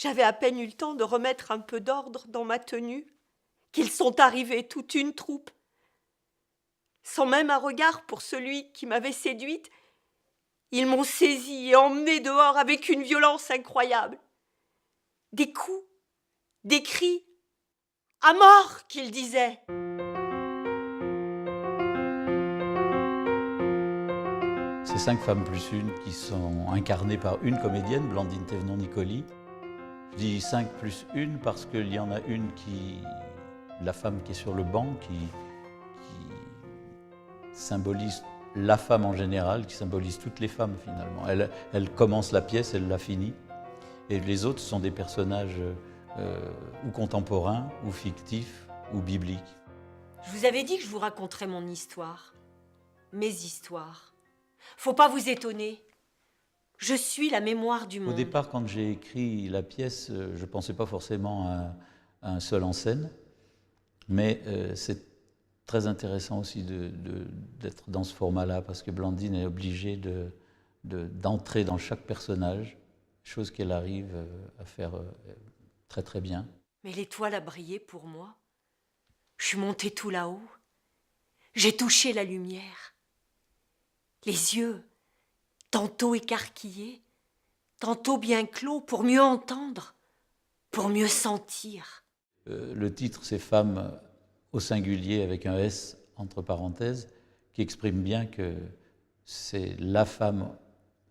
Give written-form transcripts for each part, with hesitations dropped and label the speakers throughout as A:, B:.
A: J'avais à peine eu le temps de remettre un peu d'ordre dans ma tenue, qu'ils sont arrivés toute une troupe. Sans même un regard pour celui qui m'avait séduite, ils m'ont saisie et emmenée dehors avec une violence incroyable. Des coups, des cris, à mort, qu'ils disaient.
B: C'est 5 femmes plus une qui sont incarnées par une comédienne, Blandine Thévenon-Nicoli. Je dis 5 plus une parce qu'il y en a une la femme qui est sur le banc, qui symbolise la femme en général, qui symbolise toutes les femmes finalement. Elle commence la pièce, elle la finit. Et les autres sont des personnages ou contemporains, ou fictifs, ou bibliques.
A: Je vous avais dit que je vous raconterais mon histoire, mes histoires. Faut pas vous étonner. Je suis la mémoire du monde.
B: Au départ, quand j'ai écrit la pièce, je ne pensais pas forcément à un seul en scène, mais c'est très intéressant aussi d'être dans ce format-là, parce que Blandine est obligée d'entrer dans chaque personnage, chose qu'elle arrive à faire très très bien.
A: Mais l'étoile a brillé pour moi. Je suis montée tout là-haut. J'ai touché la lumière. Les yeux, tantôt écarquillés, tantôt bien clos, pour mieux entendre, pour mieux sentir.
B: Le titre, c'est « Femme » au singulier avec un S entre parenthèses, qui exprime bien que c'est la femme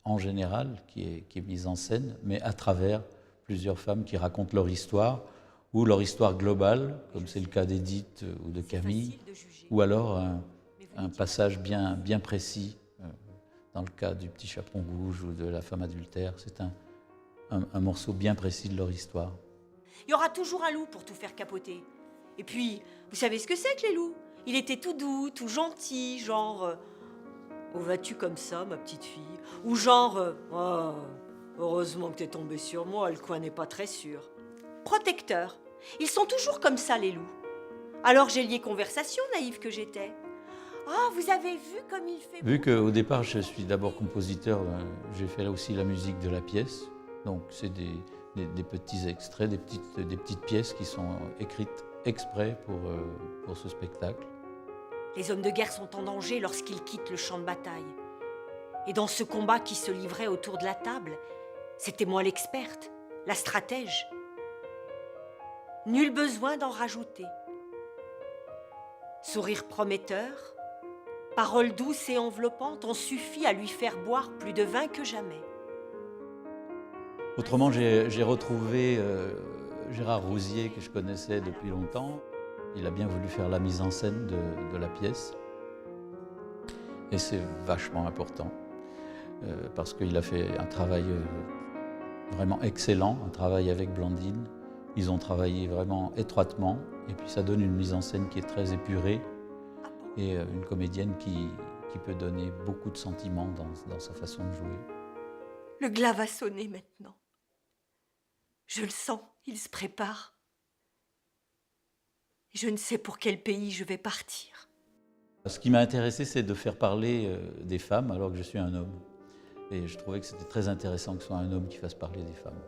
B: en général qui est mise en scène, mais à travers plusieurs femmes qui racontent leur histoire, ou leur histoire globale, comme c'est le cas d'Édith ou de Camille, ou alors un passage bien précis, dans le cas du Petit Chaperon Rouge ou de la femme adultère. C'est un morceau bien précis de leur histoire.
A: Il y aura toujours un loup pour tout faire capoter. Et puis, vous savez ce que c'est que les loups? Il était tout doux, tout gentil, genre oh, vas-tu comme ça, ma petite fille? Ou genre oh, heureusement que t'es tombée sur moi, le coin n'est pas très sûr. Protecteur. Ils sont toujours comme ça, les loups. Alors j'ai lié conversation, naïve que j'étais. Ah, vous avez vu comme il fait beau?
B: Vu qu'au départ, je suis d'abord compositeur, j'ai fait là aussi la musique de la pièce. Donc c'est des petits extraits, des petites pièces qui sont écrites exprès pour ce spectacle.
A: Les hommes de guerre sont en danger lorsqu'ils quittent le champ de bataille. Et dans ce combat qui se livrait autour de la table, c'était moi l'experte, la stratège. Nul besoin d'en rajouter. Sourire prometteur, paroles douces et enveloppantes ont suffi à lui faire boire plus de vin que jamais.
B: Autrement, j'ai retrouvé Gérard Rousier, que je connaissais depuis longtemps. Il a bien voulu faire la mise en scène de la pièce. Et c'est vachement important, parce qu'il a fait un travail vraiment excellent, un travail avec Blandine. Ils ont travaillé vraiment étroitement, et puis ça donne une mise en scène qui est très épurée, et une comédienne qui peut donner beaucoup de sentiments dans sa façon de jouer.
A: Le glas va sonner maintenant. Je le sens, il se prépare. Je ne sais pour quel pays je vais partir.
B: Ce qui m'a intéressé, c'est de faire parler des femmes alors que je suis un homme. Et je trouvais que c'était très intéressant que ce soit un homme qui fasse parler des femmes.